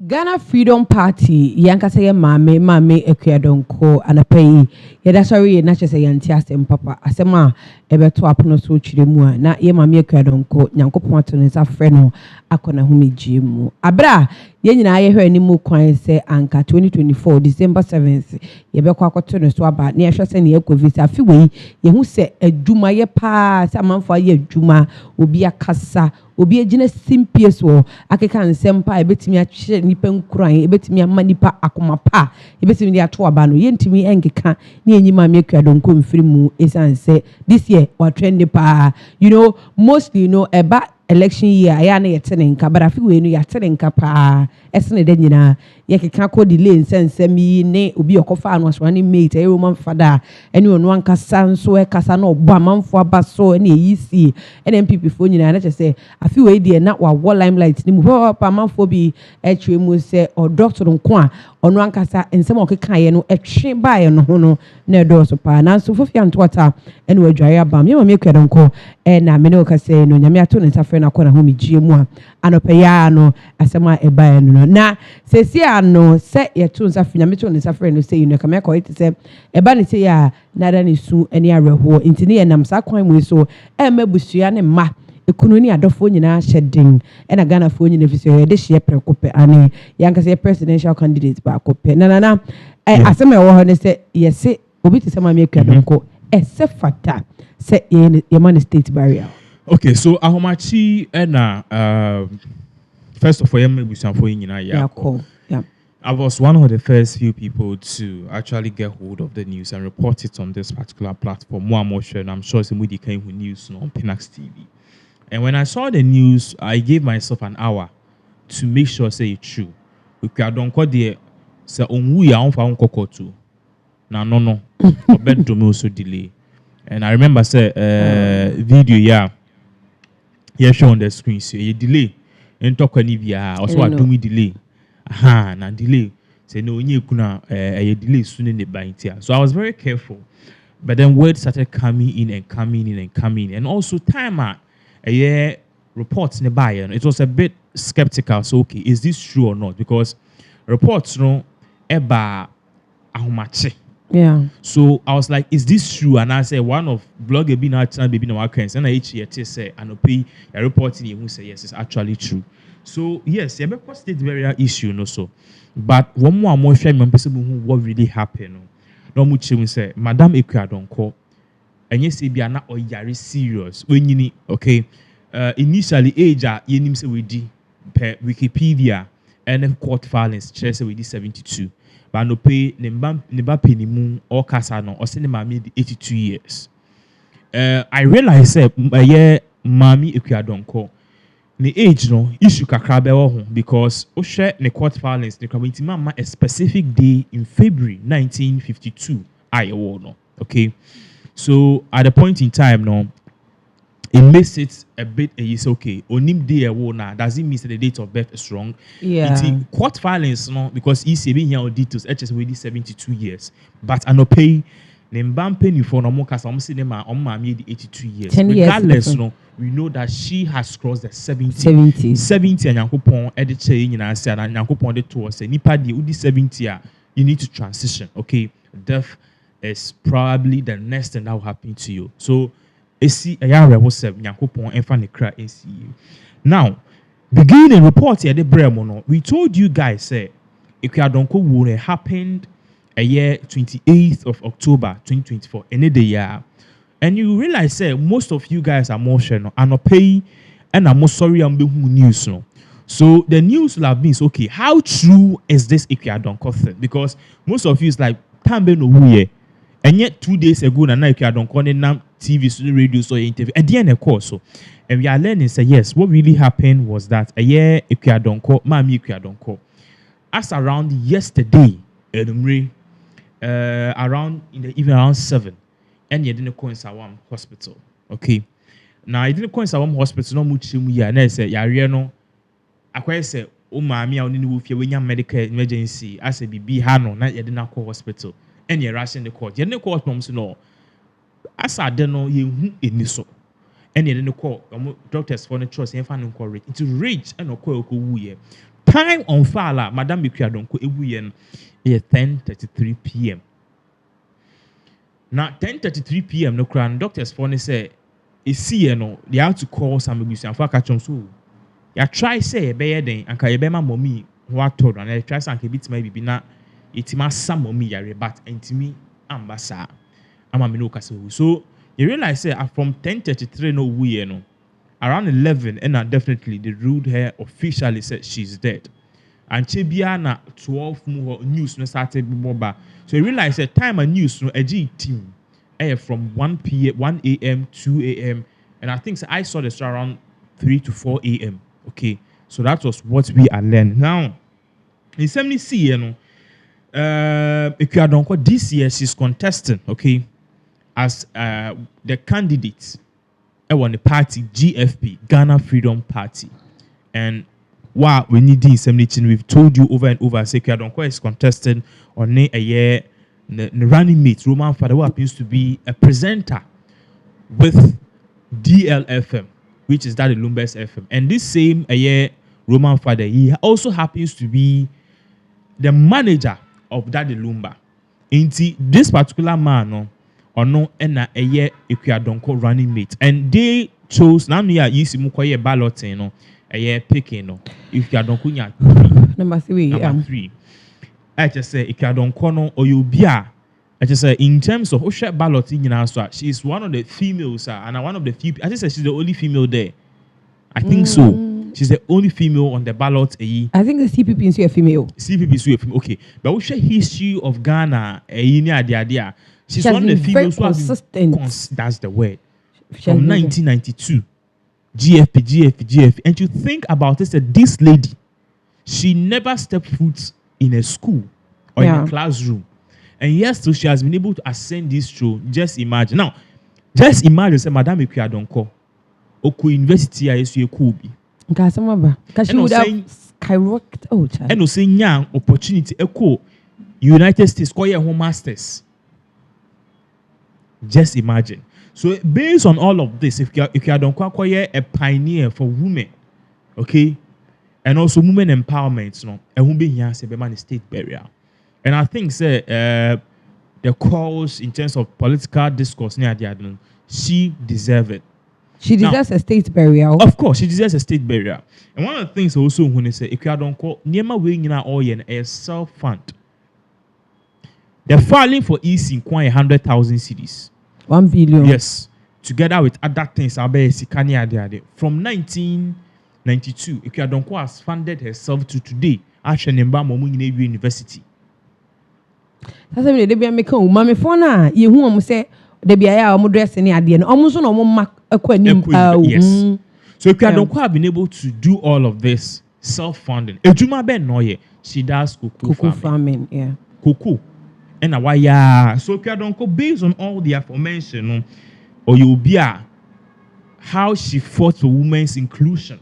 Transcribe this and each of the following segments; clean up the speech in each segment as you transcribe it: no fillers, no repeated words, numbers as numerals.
Ghana Freedom Party yankasa ye mame Akua Donkor anapai yeda sorry ye na chese yanti asem papa asema ebeto apono so chire mu a na ye mame Akua Donkor nyankopon ato ne sa frɛ no akona humegye mu abra ye nyina ye hwɛ ni mu kwan se anka 2024 December 7th ye bekɔ akoto ne so aba na ye hwɛ se ne ekɔ visa fi wei ye hu se adwuma ye pa se amanfo ye adwuma obi akasa obi agina simpies wo akeka nsempa ebetimi ahye nipa nkuran ebetimi ama nipa akoma pa ebetimi dia to aba no yentimi enkeka na enyima me Akua Donkor mfiri mu esanse this year wa trend pa mostly eba election year aya na yetene nka but afi we no yetene nka pa esene de nyina yekeka ko delay nsensem yi ne obi okofa anu so ne mate e roman fada ene onu ankasa nso e kasa na obo amanfo abaso ene yisi ene MPP fo nyina na chese afi we de na wa limelight ni mu pa amanfo bi e twe mu se o doctor nko a onu ankasa ensem okeka ye no etwe ba ye no ho no na do so pa na so fofia ntota ene wadwaye abam ye mame Akua Donkor na me no kase no nyame ato ne safre na kɔ na ho megye mu a anopaya no asema eba no na sesi ano se yeto nsafre nyame to ne safre no se kama kɔ ite se eba ne se ya nada ne su ani areho intini ye nam sa kwan mu so mabusua ne ma ekunu ni adofo nyina hyedin na Ghana fo nyina fi so ye de hye prekope ane yanka se presidential candidate ba kope na asema wo ho ne se yese obi te se mame Akua Donkor ese fata se ye man state barrier. Okay, so ahomachi na first of all, yeah. I was one of the first few people to actually get hold of the news and report it on this particular platform. More and I'm sure somebody came with news on pinaxtv. And when I saw the news, I gave myself an hour to make sure say it's true. Akua Donkor there say onwu ya on fa on kokotu. Na no. Bedroom also delay. And I remember say video show on the screen so a delay and talk any via also do me delay na delay say no onye kuna a delay soon in the buying here. So I was very careful, but then words started coming in and also time a year reports in the buyer it was a bit skeptical. So okay, is this true or not? Because reports eba ahomache. Yeah. So I was like, is this true? And I said, one of blogger being out baby no accounts and I say and pay a reporting you who say yes, it's actually true. So yes, yeah, because state barrier issue so. But one more shame on people who what really happened. No much we say, Madam Akua Donkor, and yes, be not or yari serious. When you need okay, initially age you say we di per Wikipedia and then court filings, chase we di 72. But no pay neba penimu or kasano or cinema made 82 years. I realize Mami Akua Donkor the age no issue kakra be because o share the court filings the community mama a specific day in February 1952 no. Okay, so at the point in time no it makes it a bit it's okay. Onim day na doesn't mean that the date of birth is wrong. Yeah. It's court filings no because he's saving here details HS with 72 years. But I no pay nembam penny for no more cause I'm cinema on my 82 years. 10 regardless years no we know that she has crossed the 70 and yankopon edit change and answer and yankopon de to say nipa di udi 70 you need to transition. Okay, death is probably the next thing that will happen to you. So esi ayare wo seb nyankopon enfa ne kra esi. Now beginning report here the bremo no we told you guys say Akua Donkor would have happened a year 28th of October 2024 any day year, and you realize say most of you guys are more no and not pay and I'm more sorry I'm being news no. So the news will have been okay, how true is this Akua Donkor thing? Because most of you is like tambe no wuye. And yet 2 days ago, na Akua Donkor na TV, so radio, so interview. At the end of course, so and we are learning. Say yes, what really happened was that a year Akua Donkor, Mami Akua Donkor, as around yesterday, around in the even around 7, and you didn't go in Sawam Hospital. Okay, now I didn't go in Sawam Hospital. No much ya. And I said, ya no. I say, oh Mami, I only know if you medical emergency. I said, be hano. Na you didn't go hospital. And you're rushing the court. You didn't court moms no. As I don't know you in so. And you didn't call doctors for the choice and find correct. It's rage and no call. time on file, Madam Akua Donkor ewuye is 10:33 p.m. Now 10:33 p.m. no cran doctors phone say see no they have to call some abusian for catch so ya try say be den anka ye be ma mommy what told and I try say anka bit my be na itima some mommy yare but intimi ambasa ama me no kase so you realize say from 10:33 no we no around 11 and definitely they ruled her officially said she's dead and chebia na 12 more news no started boba so you realize that time and news no ag team from 1 p.m. 1 a.m. 2 a.m. and I think so I saw this around 3 to 4 a.m. Okay, so that was what we are learning now. In 70 you know, Akua Donkor this year she's contesting, okay, as the candidate on the party GFP, Ghana Freedom Party, and wow, we need this. We've told you over and over. Say Akua Donkor is contesting on a year. The running mate, Roman Father, who happens to be a presenter with DLFM, which is that Lumbers FM. And this same Roman Father, he also happens to be the manager of that Lumba. Into this particular man, or no, and a year Akua Donkor running mate. And they chose, now we are using Mukoye ballot, a year picking, Akua Donkor number 3. Number 3. I just say Akua Donkor or you be I just say in terms of Osha ballot in answer, she's one of the females, and one of the few. I just say she's the only female there. I think so. She's the only female on the ballot. I think the CPP is a female. CPP is a female. Okay, but Osha history of Ghana, she's one of the females who has been that's the word. From 1992, GFP, and you think about it, that this lady, she never stepped foot in a school or in a classroom, and yes, so she has been able to ascend this throne. Just imagine now. Just imagine, say, Madam Akua Donkor, Oku University, ISU Kubi. Because she would have skyrocketed. Oh, child. And say, young opportunity, Echo United States, call your home masters. Just imagine. So, based on all of this, if Akua Donkor a pioneer for women, okay. And also women empowerment, and who be here say be state burial. And I think say the calls in terms of political discourse near the she deserves it. She deserves a state burial. Of course, she deserves a state burial. And one of the things also when they say Akua Donkor niema we nyina all yen a self fund. The filing for EC quite 100,000 cedis. 1 billion. Yes. Together with other things from 1992, Akua Donkor has funded herself to today. Ashenemba Momu University. That's why they be make mama phone you who say they be a dress any idea. Almost no mark a yes. So Akua Donkor have been able to do all of this self-funding. Ejuma Ben Noye, she does cocoa farming, yeah. Cocoa. And awaya. So Akua Donkor, based on all the aforementioned, or you'll be how she fought for women's inclusion.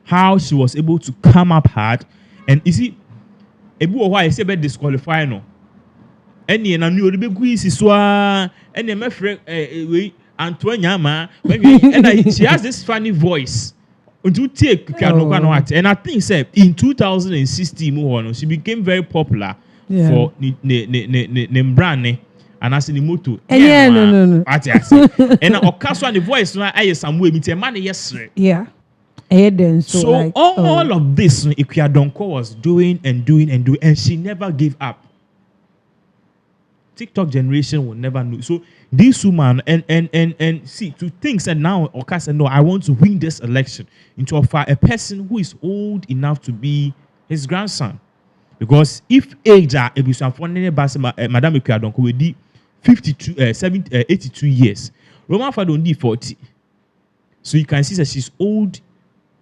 How she was able to come up hard, and you see, ebu why I say about disqualify no. Any and I knew the big is so, and my friend Antoine and she has this funny voice. To take and I think say in 2016 she became very popular for Nembrane and as in the moto. No. And Okaso the voice no I some way me man yesterday. Yeah. So like, all of this Akua Donkor was doing, and she never gave up. TikTok generation will never know. So this woman and see to think that now Oka said no, I want to win this election into a person who is old enough to be his grandson. Because if age are Madam Akua Donkor will be 82 years. Roman Father only 40. So you can see that she's old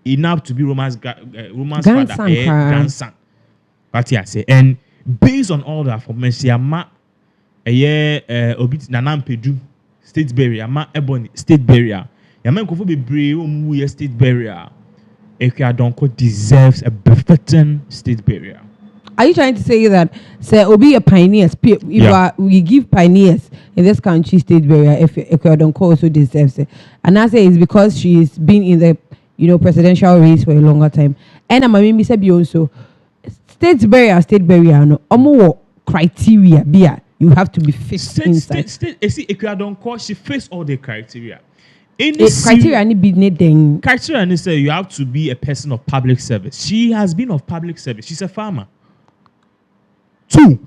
enough to be Roman's grandson. But yeah, say, and based on all that information, obit Nanam Pedu state burial, ma Ebony state burial. Yaman Kufour be brave state burial. Akua Donkor deserves a befitting state burial. Are you trying to say that say Obi a pioneers? We give pioneers in this country state burial. If Akua Donkor also deserves it, and I say it's because she's been in the presidential race for a longer time. And I'm a said also state barrier no omo criteria beer you have to be fixed inside. See, Akua Donkor, she faced all the criteria. Criteria ni be needing. Criteria ni say you have to be a person of public service. She has been of public service. She's a farmer. 2,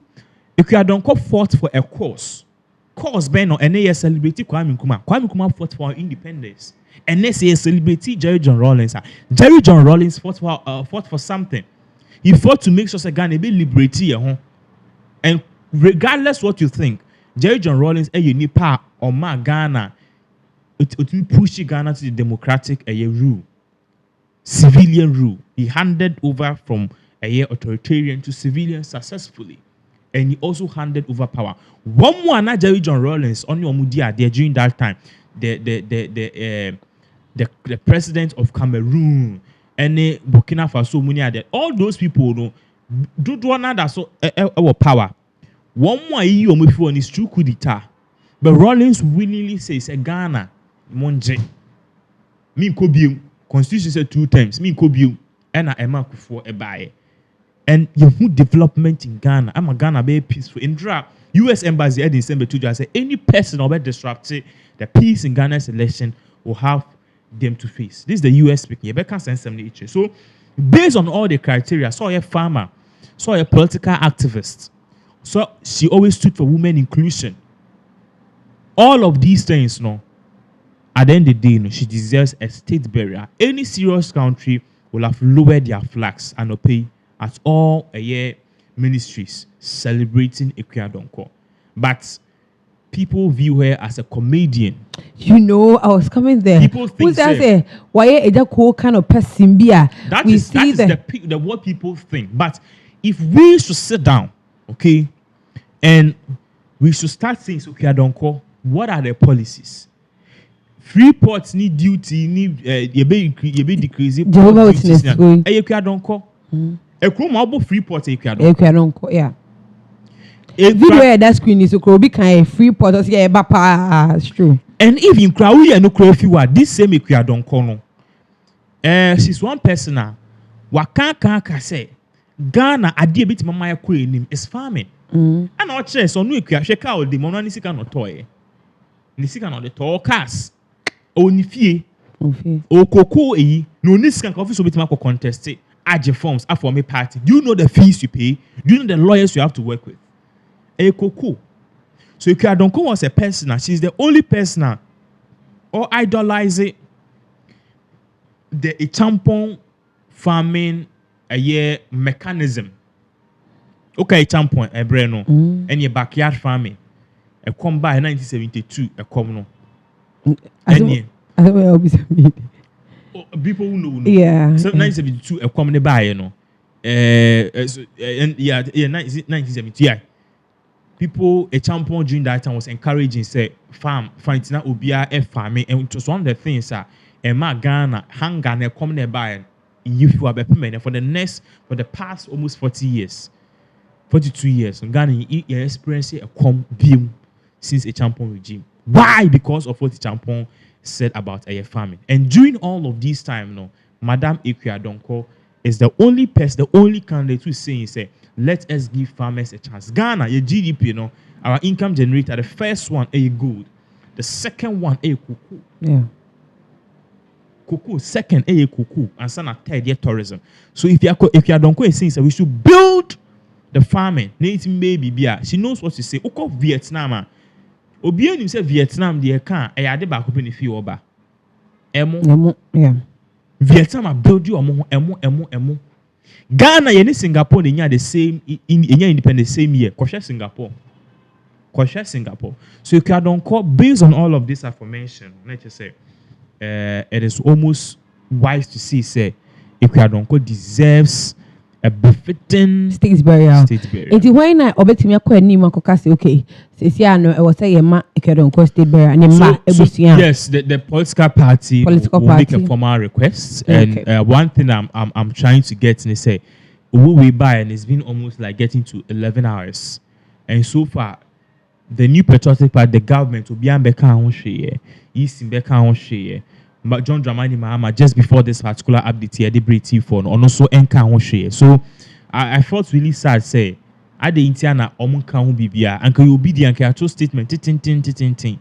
Akua Donkor fought for a cause. Cause Ben or NAS celebrity Kwame Nkrumah. Kwame Nkrumah fought for independence. NSA celebrity Jerry John Rawlings. Jerry John Rawlings fought for something. He fought to make sure that Ghana be liberated. And regardless what you think, Jerry John Rawlings nipa or ma Ghana it push Ghana to the democratic rule, civilian rule. He handed over from authoritarian to civilian successfully, and he also handed over power. One more na Jerry John Rawlings on your mudia there during that time, the president of Cameroon and Burkina Faso munia there. All those people do one that so our power. One more year on his true coup d'etat, but Rawlings willingly says Ghana monje. Me kobium constitution said 2 times. Me kobium and I am Kufour a buy. And you put development in Ghana. I'm a Ghana be peaceful. In draft, U.S. Embassy in December 2 I say any person or disrupted the peace in Ghana's election will have them to face. This is the U.S. speaking. You better send some nature. So based on all the criteria, saw a farmer, saw a political activist. So she always stood for women inclusion. All of these things, at the end of the day, she deserves a state burial. Any serious country will have lowered their flags and pay at all ministries celebrating Akua Donkor. But people view her as a comedian. I was coming there. People think who's that say why a cool kind of person be? That is the what people think. But if we should sit down, okay, and we should start saying, Akua Donkor, what are the policies? Freeports need duty, need you be decreasing. Jehovah Witness. Akua Donkor. A Chrome Freeport Akua Donkor. Yeah. Video that screen is a big kind of Freeport. It's true. And even Krawi and no Krafi, this same Akua Donkor. She's one person now. Waka say Ghana adi bit mama ya kwe is farming. And our chest on we shake out the money nisika no toy. Nisika no the tall cars. O nifie. O koko no nisika office so bit mako contest aje forms for me party. Do you know the fees you pay? Do you know the lawyers you have to work with? A koko. So Akua Donkor was a person. She's the only person or idolizing the champon farming mechanism. Okay, tampon a breno and your backyard farming. A come by 1972, a common. People who know. Yeah. So 1972, a common buy, and 1970. Yeah. People, a champion during that time was encouraging, say, finding out Ubia farming, and it was one of the things that Ghana, hang Ghana, common buy. If you are for the past almost 40 years, 42 years, Ghana you experience a view since a champion regime. Why? Because of what the champion said about a farming. And during all of this time, Madame Akua Donkor is the only person, the only candidate who is saying, let us give farmers a chance. Ghana, your GDP, our income generator, the first one, good. The second one, cuckoo. Yeah. Kuku, second, Kuku, and son third year tourism. So if Akua Donkor is saying we should build the farming, native baby, she knows what to say. Oko Vietnam, Obian himself Vietnam, the can a yard back open if you over. Yeah. Vietnam build you emo. Ghana, any Singapore, they are the same in independent same year. Kosha Singapore. So Akua Donkor, based on all of this aforementioned, let's just say. It is almost wise to say Akua Donkor deserves a befitting state burial. It is why now obetimi akwa ni makoka say okay. Say no I was say ma Akua Donkor state burial and yes, the political party will make a formal request. Okay. And one thing I'm trying to get in is say we buy and it's been almost like getting to 11 hours. And so far the new patriotic party, the government will be on Beka on share, East in Beka on share. but John Dramani Mahama just before this particular update here, they break phone or also encounter. So I felt really sad. Say, I the Indiana omunka bibia and can you be the anka statement tin.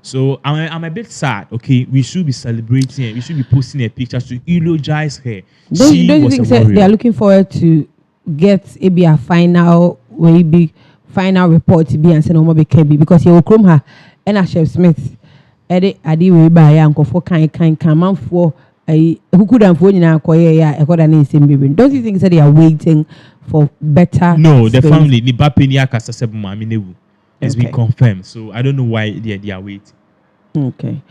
So I'm a bit sad. Okay, we should be celebrating. We should be posting a picture to eulogize her. Don't you think they are looking forward to get a final report to be and send over KB because he will come her and Chef Smith. Adi we buy uncle for kind man for who could have won in our Don't you think that they are waiting for better? No, the family the Bapenia Casa it's been confirmed. So I don't know why they are waiting. Okay.